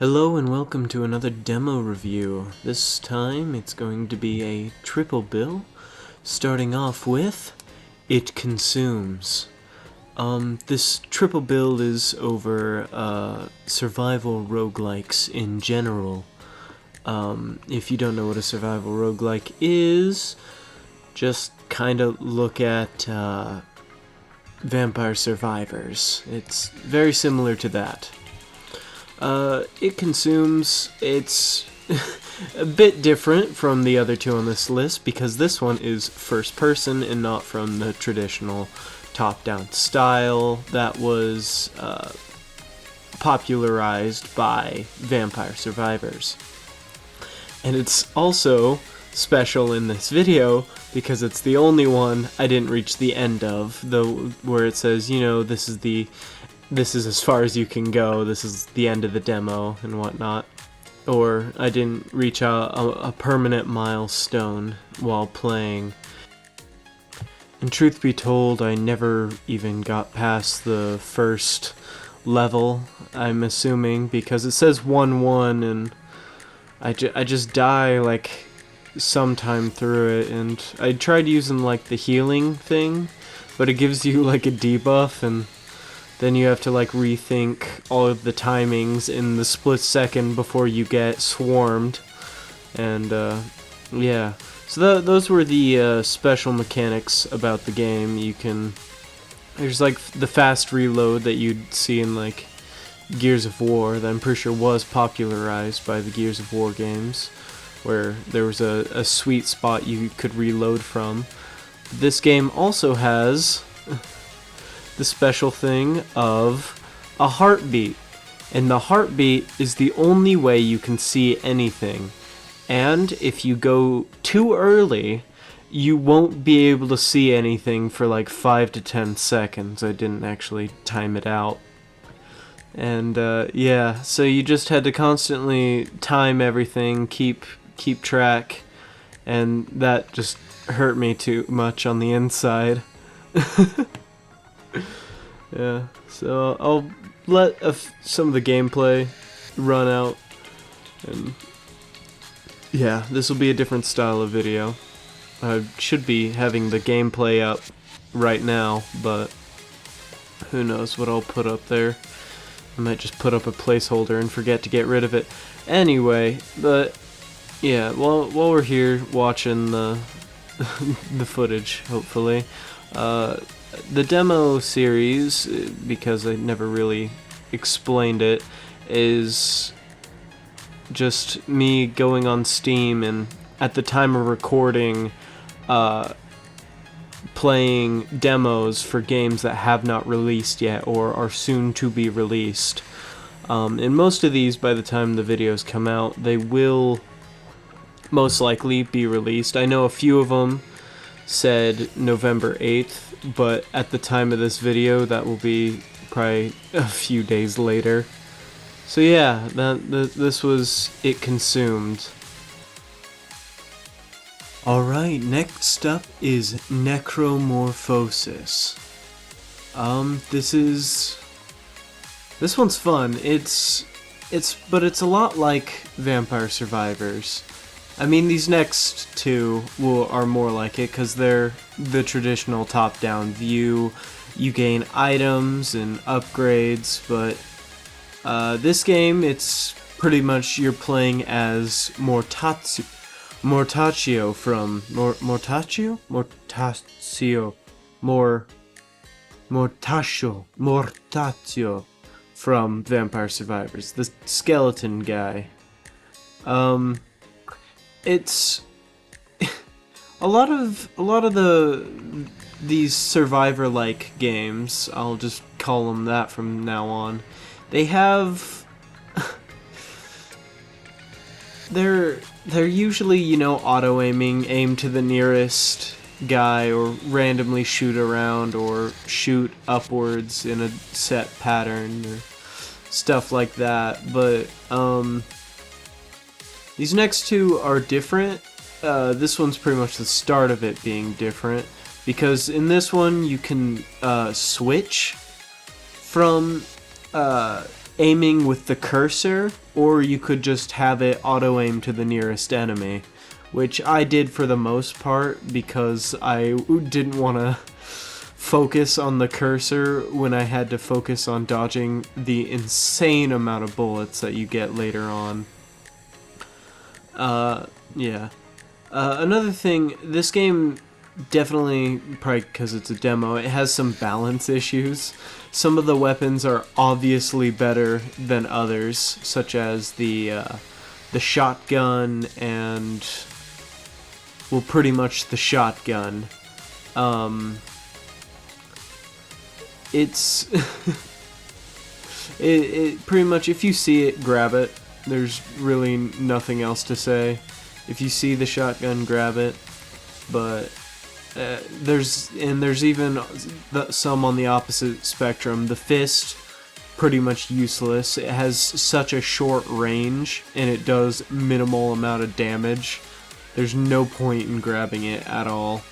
Hello and welcome to another demo review. This time it's going to be a triple bill, starting off with It Consumes. This triple build is over survival roguelikes in general. If you don't know what a survival roguelike is, just kind of look at Vampire Survivors. It's very similar to that. It Consumes, it's a bit different from the other two on this list because this one is first person and not from the traditional top-down style that was popularized by Vampire Survivors. And it's also special in this video because it's the only one I didn't reach the end of, where it says, you know, this is as far as you can go, this is the end of the demo and whatnot. Or I didn't reach a permanent milestone while playing. And truth be told, I never even got past the first level, I'm assuming, because it says 1-1 and I just die like sometime through it, and I tried using like the healing thing, but it gives you like a debuff and then you have to like rethink all of the timings in the split second before you get swarmed. And yeah, so those were the special mechanics about the game. There's like the fast reload that you'd see in like Gears of War that I'm pretty sure was popularized by the Gears of War games, where there was a sweet spot you could reload from. This game also has the special thing of a heartbeat, and the heartbeat is the only way you can see anything, and if you go too early you won't be able to see anything for like 5 to 10 seconds. I didn't actually time it out, and yeah, so you just had to constantly time everything, keep track, and that just hurt me too much on the inside. Yeah, so I'll let some of the gameplay run out, and yeah, this will be a different style of video. I should be having the gameplay up right now, but who knows what I'll put up there. I might just put up a placeholder and forget to get rid of it. Anyway, but yeah, while we're here watching the the footage, hopefully, the demo series, because I never really explained it, is just me going on Steam and at the time of recording playing demos for games that have not released yet or are soon to be released. And most of these, by the time the videos come out, they will most likely be released. I know a few of them said November 8th, but at the time of this video that will be probably a few days later. So yeah, this was It Consumed. Alright, next up is Necromorphosis. This one's fun. But it's a lot like Vampire Survivors. I mean, these next two are more like it because they're the traditional top-down view. You gain items and upgrades, but this game, it's pretty much you're playing as Mortaccio from Mortaccio from Vampire Survivors, the skeleton guy. It's a lot of these survivor-like games, I'll just call them that from now on. They have they're usually, you know, auto-aiming, aim to the nearest guy, or randomly shoot around, or shoot upwards in a set pattern, or stuff like that. But these next two are different. This one's pretty much the start of it being different, because in this one you can switch from aiming with the cursor, or you could just have it auto-aim to the nearest enemy, which I did for the most part because I didn't want to focus on the cursor when I had to focus on dodging the insane amount of bullets that you get later on. Yeah. Another thing, this game definitely, probably because it's a demo, it has some balance issues. Some of the weapons are obviously better than others, such as the shotgun and, well, pretty much the shotgun. It's it pretty much, if you see it, grab it. There's really nothing else to say. If you see the shotgun, grab it. But there's even some on the opposite spectrum. The fist, pretty much useless. It has such a short range and it does minimal amount of damage. There's no point in grabbing it at all.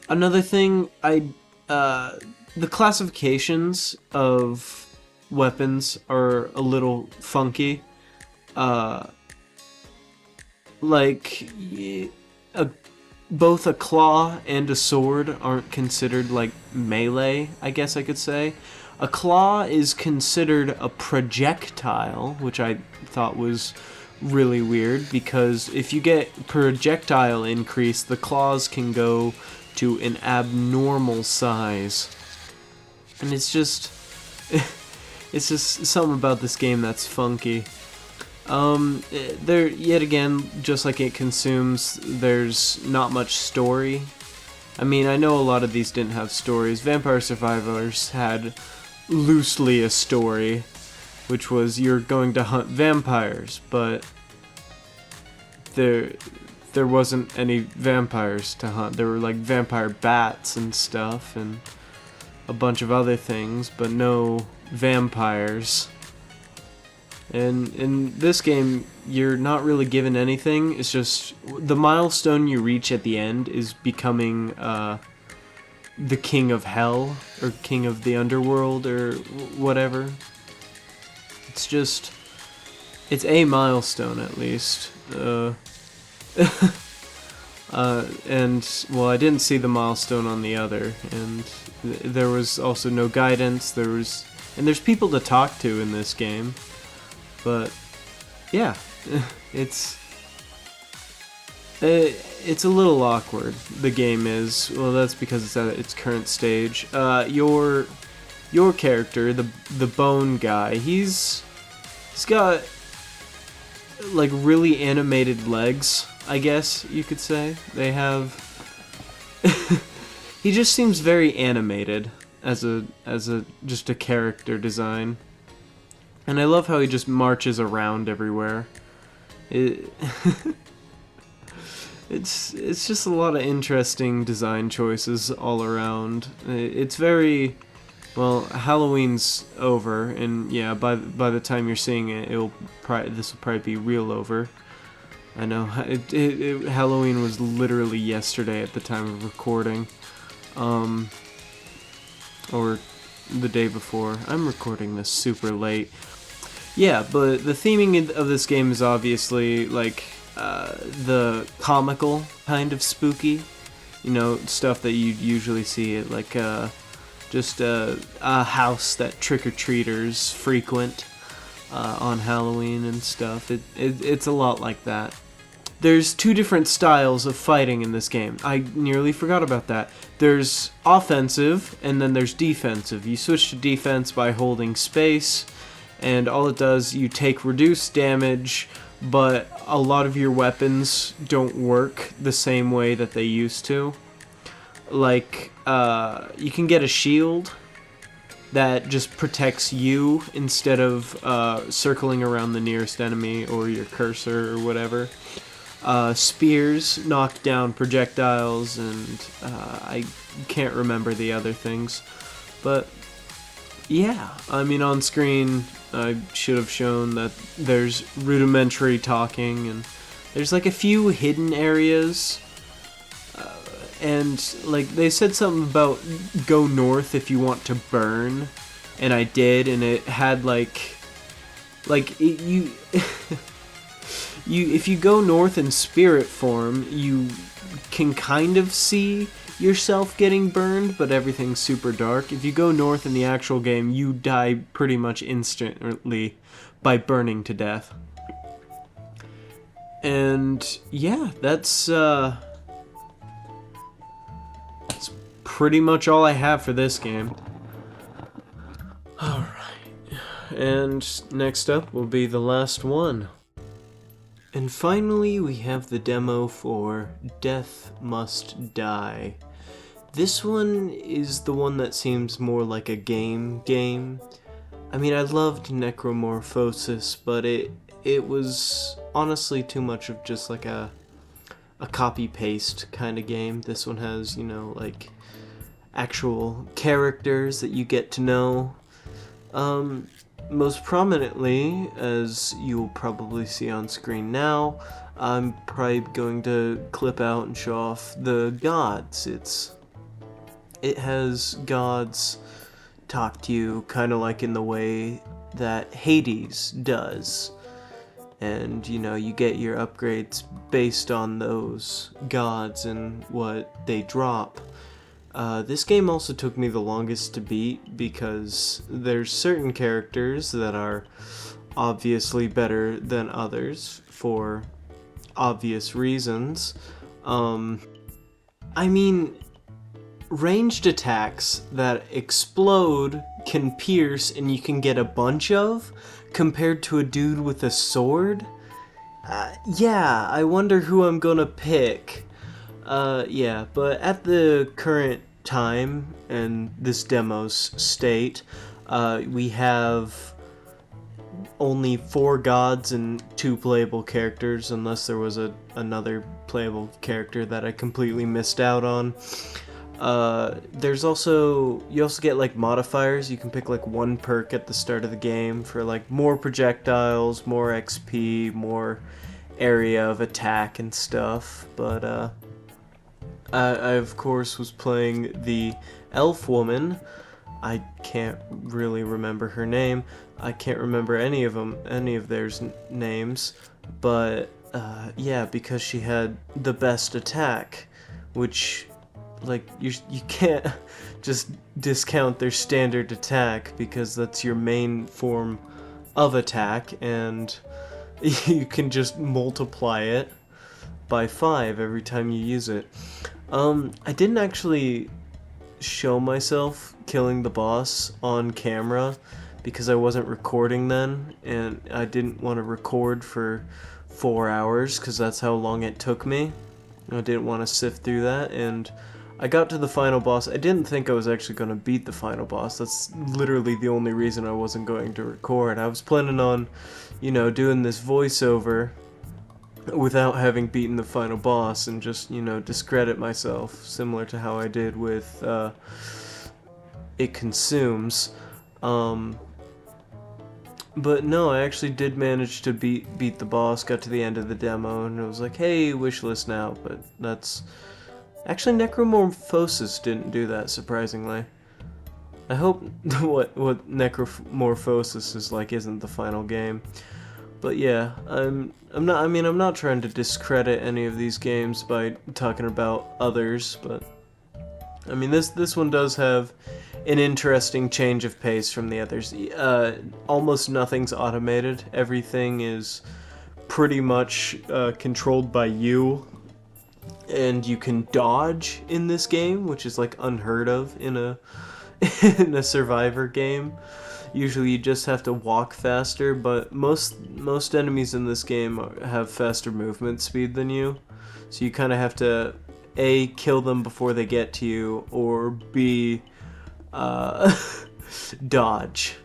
Another thing, the classifications of weapons are a little funky. Both a claw and a sword aren't considered like melee, I guess I could say. A claw is considered a projectile, which I thought was really weird, because if you get projectile increase, the claws can go to an abnormal size. And it's just something about this game that's funky. There, yet again, just like it consumes, there's not much story. I mean, I know a lot of these didn't have stories. Vampire Survivors had loosely a story, which was you're going to hunt vampires, but there wasn't any vampires to hunt. There were like vampire bats and stuff, and a bunch of other things, but no vampires. And in this game, you're not really given anything. It's just the milestone you reach at the end is becoming the king of hell, or king of the underworld, or whatever. It's a milestone at least. And, well, I didn't see the milestone on the other, and there was also no guidance. And there's people to talk to in this game. But yeah, it's a little awkward. The game is. Well, that's because it's at its current stage. Your character, the bone guy, he's got like really animated legs, I guess you could say. They have. He just seems very animated as just a character design. And I love how he just marches around everywhere. It's just a lot of interesting design choices all around. It's very, well, Halloween's over, and yeah, by the time you're seeing it, this will probably be real over. I know Halloween was literally yesterday at the time of recording, or the day before. I'm recording this super late. Yeah, but the theming of this game is obviously, like, the comical kind of spooky. You know, stuff that you'd usually see at, like, just a house that trick-or-treaters frequent on Halloween and stuff. It's a lot like that. There's two different styles of fighting in this game. I nearly forgot about that. There's offensive, and then there's defensive. You switch to defense by holding space, and all it does, you take reduced damage, but a lot of your weapons don't work the same way that they used to. Like, you can get a shield that just protects you instead of circling around the nearest enemy or your cursor or whatever. Spears knock down projectiles, and I can't remember the other things. But yeah, I mean, on screen I should have shown that there's rudimentary talking, and there's like a few hidden areas, and like they said something about go north if you want to burn, and I did, and it had you if you go north in spirit form, you can kind of see yourself getting burned, but everything's super dark. If you go north in the actual game, you die pretty much instantly by burning to death. And yeah, that's pretty much all I have for this game. Alright. And next up will be the last one. And finally, we have the demo for Death Must Die. This one is the one that seems more like a game. I mean, I loved Necromorphosis, but it was honestly too much of just like a copy-paste kind of game. This one has, you know, like actual characters that you get to know. Most prominently, as you'll probably see on screen now, I'm probably going to clip out and show off the gods. It has gods talk to you kind of like in the way that Hades does. And, you know, you get your upgrades based on those gods and what they drop. This game also took me the longest to beat because there's certain characters that are obviously better than others for obvious reasons. I mean, ranged attacks that explode, can pierce, and you can get a bunch of, compared to a dude with a sword? Yeah, I wonder who I'm gonna pick. Yeah, but at the current time and this demo's state, we have only 4 gods and 2 playable characters, unless there was another playable character that I completely missed out on. You also get like modifiers. You can pick like 1 perk at the start of the game for like more projectiles, more XP, more area of attack and stuff, but I of course was playing the elf woman. I can't really remember her name. I can't remember any of their names, but yeah, because she had the best attack, which, like, you can't just discount their standard attack because that's your main form of attack, and you can just multiply it by 5 every time you use it. I didn't actually show myself killing the boss on camera because I wasn't recording then, and I didn't want to record for 4 hours because that's how long it took me. I didn't want to sift through that, and I got to the final boss. I didn't think I was actually going to beat the final boss. That's literally the only reason I wasn't going to record. I was planning on, you know, doing this voiceover without having beaten the final boss and just, you know, discredit myself, similar to how I did with It Consumes. But no, I actually did manage to beat the boss, got to the end of the demo, and it was like, hey, wishlist now, but that's... Actually, Necromorphosis didn't do that, surprisingly. I hope what Necromorphosis is like isn't the final game. But yeah, I'm not trying to discredit any of these games by talking about others, but I mean this one does have an interesting change of pace from the others. Almost nothing's automated. Everything is pretty much controlled by you, and you can dodge in this game, which is like unheard of in a in a survivor game. Usually you just have to walk faster, but most enemies in this game have faster movement speed than you. So you kind of have to A, kill them before they get to you, or B, dodge.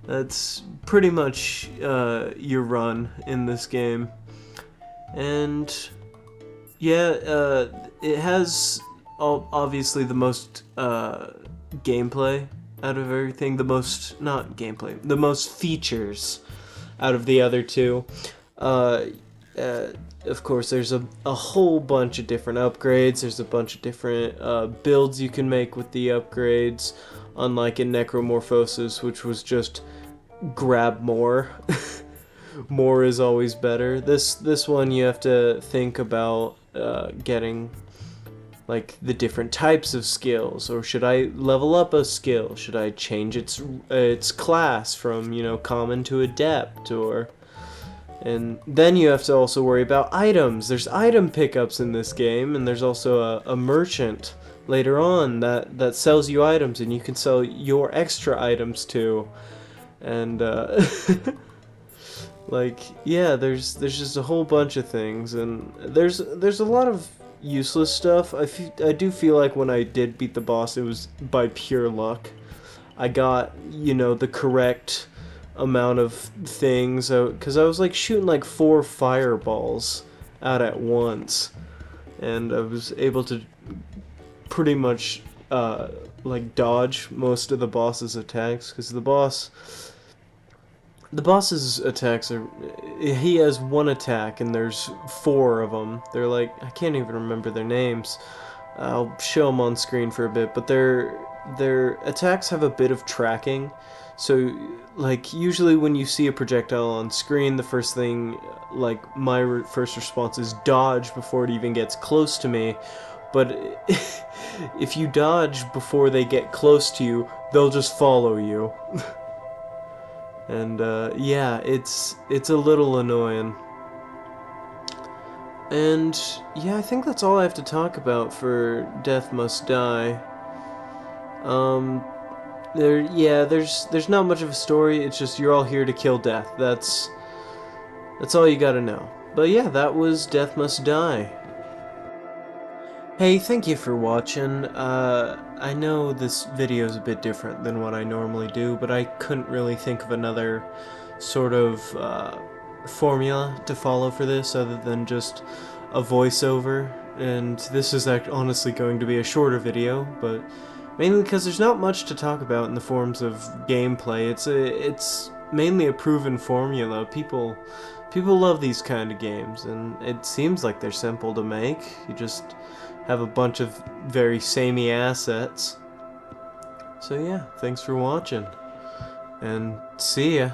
That's pretty much your run in this game. And yeah, it has obviously the most gameplay out of everything, the most features out of the other two. of course, there's a whole bunch of different upgrades. There's a bunch of different builds you can make with the upgrades, unlike in Necromorphosis, which was just grab more. More is always better. This one you have to think about getting like the different types of skills, or should I level up a skill? Should I change its class from, you know, common to adept? Or and then you have to also worry about items. There's item pickups in this game, and there's also a merchant later on that sells you items, and you can sell your extra items too. And like, yeah, there's just a whole bunch of things, and there's a lot of useless stuff. I do feel like when I did beat the boss, it was by pure luck. I got, you know, the correct amount of things, because I was like shooting like 4 fireballs out at once, and I was able to pretty much like dodge most of the boss's attacks, because the boss's attacks are, he has one attack and there's 4 of them. They're like, I can't even remember their names. I'll show them on screen for a bit, but their attacks have a bit of tracking. So like usually when you see a projectile on screen, the first thing, like my first response is dodge before it even gets close to me. But if you dodge before they get close to you, they'll just follow you. And yeah, it's a little annoying. And yeah, I think that's all I have to talk about for Death Must Die. There's not much of a story. It's just you're all here to kill death. That's all you gotta know. But yeah, that was Death Must Die. Hey, thank you for watching. I know this video is a bit different than what I normally do, but I couldn't really think of another sort of formula to follow for this other than just a voiceover, and this is honestly going to be a shorter video, but mainly because there's not much to talk about in the forms of gameplay. It's mainly a proven formula. People love these kind of games, and it seems like they're simple to make. You just have a bunch of very samey assets. So yeah, thanks for watching, and see ya.